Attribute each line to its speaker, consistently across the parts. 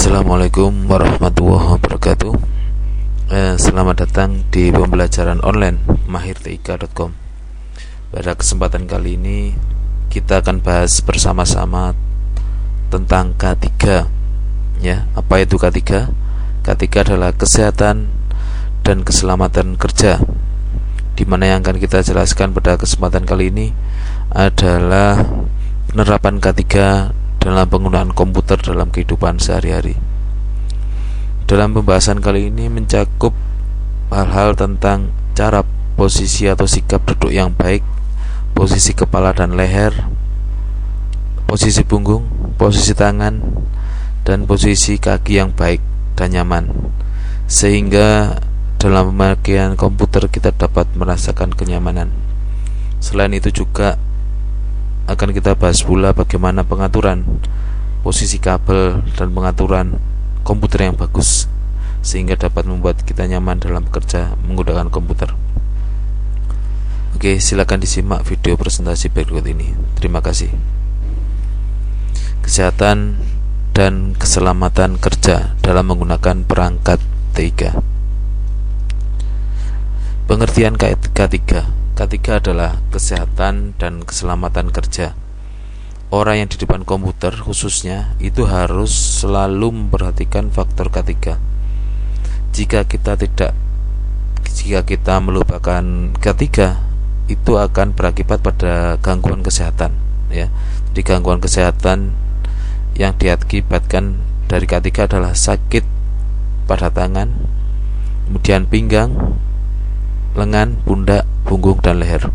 Speaker 1: Assalamualaikum warahmatullahi wabarakatuh. Selamat datang di pembelajaran online mahirtik.com. Pada kesempatan kali ini kita akan bahas bersama-sama tentang K3. Ya, apa itu K3? K3 adalah kesehatan dan keselamatan kerja. Di mana yang akan kita jelaskan pada kesempatan kali ini adalah penerapan K3 dalam penggunaan komputer dalam kehidupan sehari-hari. Dalam pembahasan kali ini mencakup hal-hal tentang cara, posisi atau sikap duduk yang baik, posisi kepala dan leher, posisi punggung, posisi tangan, dan posisi kaki yang baik dan nyaman, sehingga dalam pemakaian komputer kita dapat merasakan kenyamanan. Selain itu juga akan kita bahas pula bagaimana pengaturan posisi kabel dan pengaturan komputer yang bagus, sehingga dapat membuat kita nyaman dalam bekerja menggunakan komputer. Oke, silakan disimak video presentasi berikut ini. Terima kasih. Kesehatan dan keselamatan kerja dalam menggunakan perangkat K3. Pengertian K3. K3 adalah kesehatan dan keselamatan kerja. Orang yang di depan komputer khususnya itu harus selalu memperhatikan faktor K3. Jika kita melupakan K3, itu akan berakibat pada gangguan kesehatan, ya. Jadi gangguan kesehatan yang diakibatkan dari K3 adalah sakit pada tangan, kemudian pinggang, lengan, pundak, punggung, dan leher.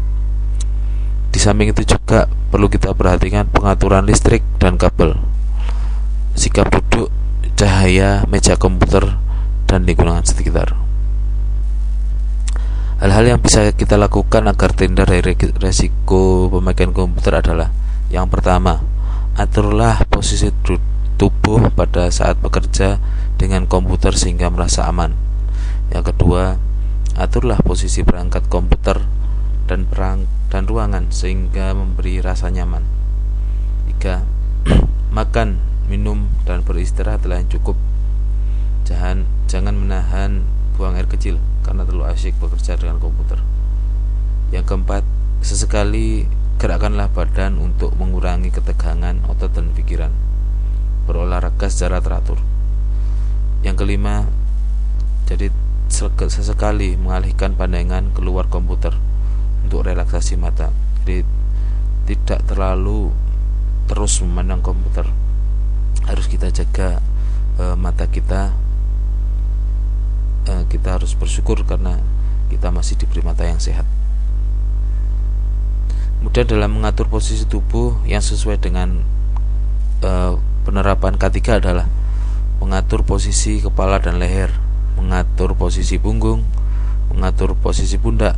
Speaker 1: Di samping itu juga perlu kita perhatikan pengaturan listrik dan kabel, sikap duduk, cahaya, meja komputer, dan lingkungan sekitar. Hal-hal yang bisa kita lakukan agar terhindar dari resiko pemakaian komputer adalah: yang pertama, aturlah posisi tubuh pada saat bekerja dengan komputer sehingga merasa aman. Yang kedua, aturlah posisi perangkat komputer dan ruangan sehingga memberi rasa nyaman. 3. Makan, minum, dan beristirahatlah yang cukup. Jangan menahan buang air kecil karena terlalu asyik bekerja dengan komputer. Yang keempat, sesekali gerakkanlah badan untuk mengurangi ketegangan otot dan pikiran. Berolahraga secara teratur. Yang kelima, jadi sesekali mengalihkan pandangan keluar komputer untuk relaksasi mata. Jadi tidak terlalu terus memandang komputer. Harus kita jaga mata kita. Kita harus bersyukur karena kita masih diberi mata yang sehat. Kemudian dalam mengatur posisi tubuh yang sesuai dengan penerapan K3 adalah mengatur posisi kepala dan leher, mengatur posisi punggung, mengatur posisi pundak,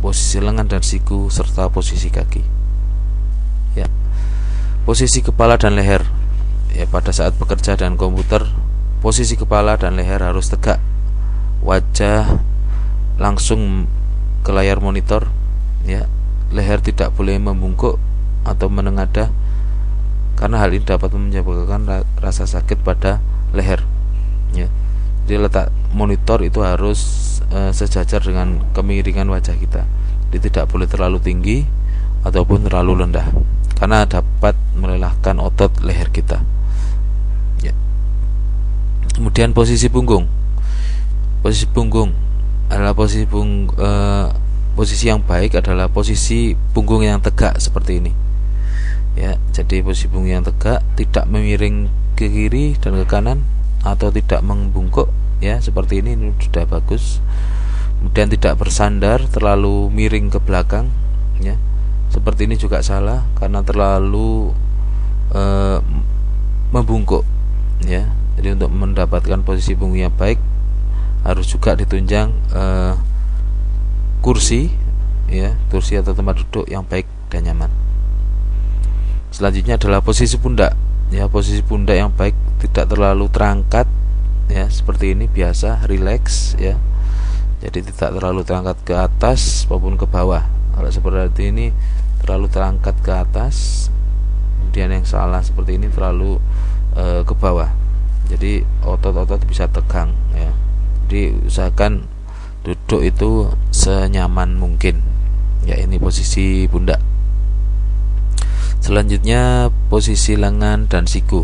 Speaker 1: posisi lengan dan siku, serta posisi kaki. Ya. Posisi kepala dan leher. Ya, pada saat bekerja dengan komputer, posisi kepala dan leher harus tegak. Wajah langsung ke layar monitor, ya. Leher tidak boleh membungkuk atau menengadah karena hal ini dapat menyebabkan rasa sakit pada leher, ya. Jadi letak monitor itu harus sejajar dengan kemiringan wajah kita. Jadi tidak boleh terlalu tinggi ataupun terlalu rendah karena dapat melelahkan otot leher kita, ya. Kemudian posisi punggung. Posisi punggung adalah posisi yang baik adalah posisi punggung yang tegak seperti ini, ya. Jadi posisi punggung yang tegak, tidak memiring ke kiri dan ke kanan atau tidak membungkuk, ya, seperti ini sudah bagus. Kemudian tidak bersandar terlalu miring ke belakang, ya. Seperti ini juga salah karena terlalu membungkuk, ya. Jadi untuk mendapatkan posisi punggung yang baik harus juga ditunjang kursi, ya, kursi atau tempat duduk yang baik dan nyaman. Selanjutnya adalah posisi pundak. Ya, posisi pundak yang baik tidak terlalu terangkat, ya, seperti ini, biasa, rileks, ya. Jadi tidak terlalu terangkat ke atas maupun ke bawah. Kalau seperti ini terlalu terangkat ke atas, kemudian yang salah seperti ini terlalu ke bawah. Jadi jadi otot-otot bisa tegang ya. Jadi usahakan duduk itu senyaman mungkin ya. Ini posisi pundak. Selanjutnya posisi lengan dan siku.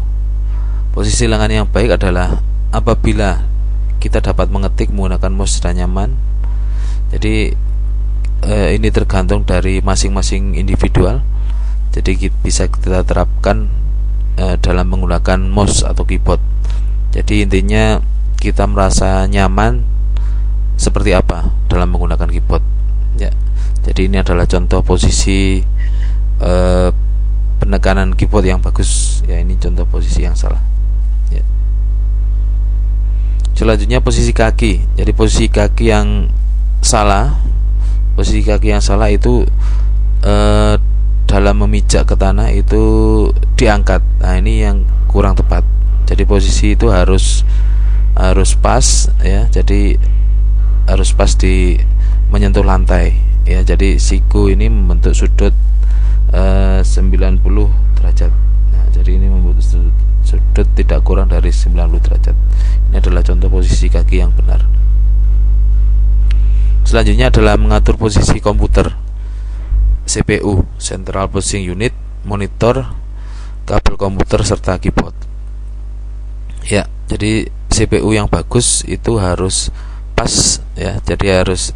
Speaker 1: Posisi lengan yang baik adalah apabila kita dapat mengetik menggunakan mouse dan nyaman. Jadi ini tergantung dari masing-masing individual. Jadi bisa kita terapkan dalam menggunakan mouse atau keyboard. Jadi intinya kita merasa nyaman seperti apa dalam menggunakan keyboard ya. Jadi ini adalah contoh posisi penekanan keyboard yang bagus ya. Ini contoh posisi yang salah ya. Selanjutnya posisi kaki. Jadi posisi kaki yang salah, itu dalam memijak ke tanah itu diangkat. Nah, ini yang kurang tepat. Jadi posisi itu harus pas ya. Jadi harus pas di menyentuh lantai ya. Jadi siku ini membentuk sudut 90 derajat. Nah, jadi ini membentuk sudut tidak kurang dari 90 derajat. Ini adalah contoh posisi kaki yang benar. Selanjutnya adalah mengatur posisi komputer, CPU, Central Processing Unit, monitor, kabel komputer serta keyboard. Ya, jadi CPU yang bagus itu harus pas ya. Jadi harus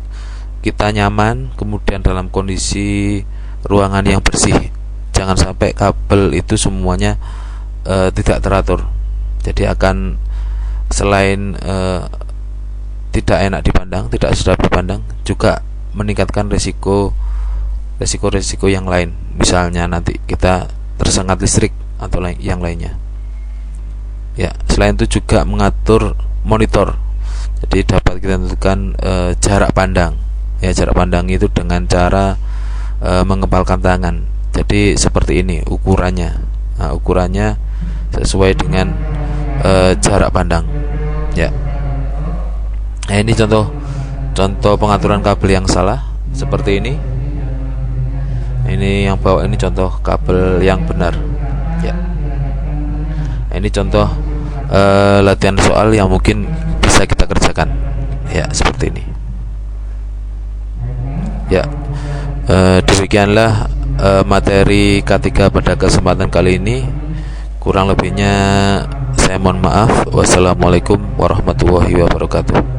Speaker 1: kita nyaman, kemudian dalam kondisi ruangan yang bersih. Jangan sampai kabel itu semuanya tidak teratur. Jadi akan selain tidak enak dipandang, tidak sedap dipandang, juga meningkatkan resiko yang lain. Misalnya nanti kita tersengat listrik atau yang lainnya. Ya, selain itu juga mengatur monitor. Jadi dapat kita tentukan jarak pandang. Ya, jarak pandang itu dengan cara mengepalkan tangan. Jadi seperti ini ukurannya. Nah, ukurannya sesuai dengan jarak pandang. Ya. Nah, ini contoh pengaturan kabel yang salah seperti ini. Ini yang bawah ini contoh kabel yang benar. Ya. Nah, ini contoh latihan soal yang mungkin bisa kita kerjakan. Ya, seperti ini. Ya. Demikianlah materi K3 pada kesempatan kali ini. Kurang lebihnya saya mohon maaf. Wassalamualaikum warahmatullahi wabarakatuh.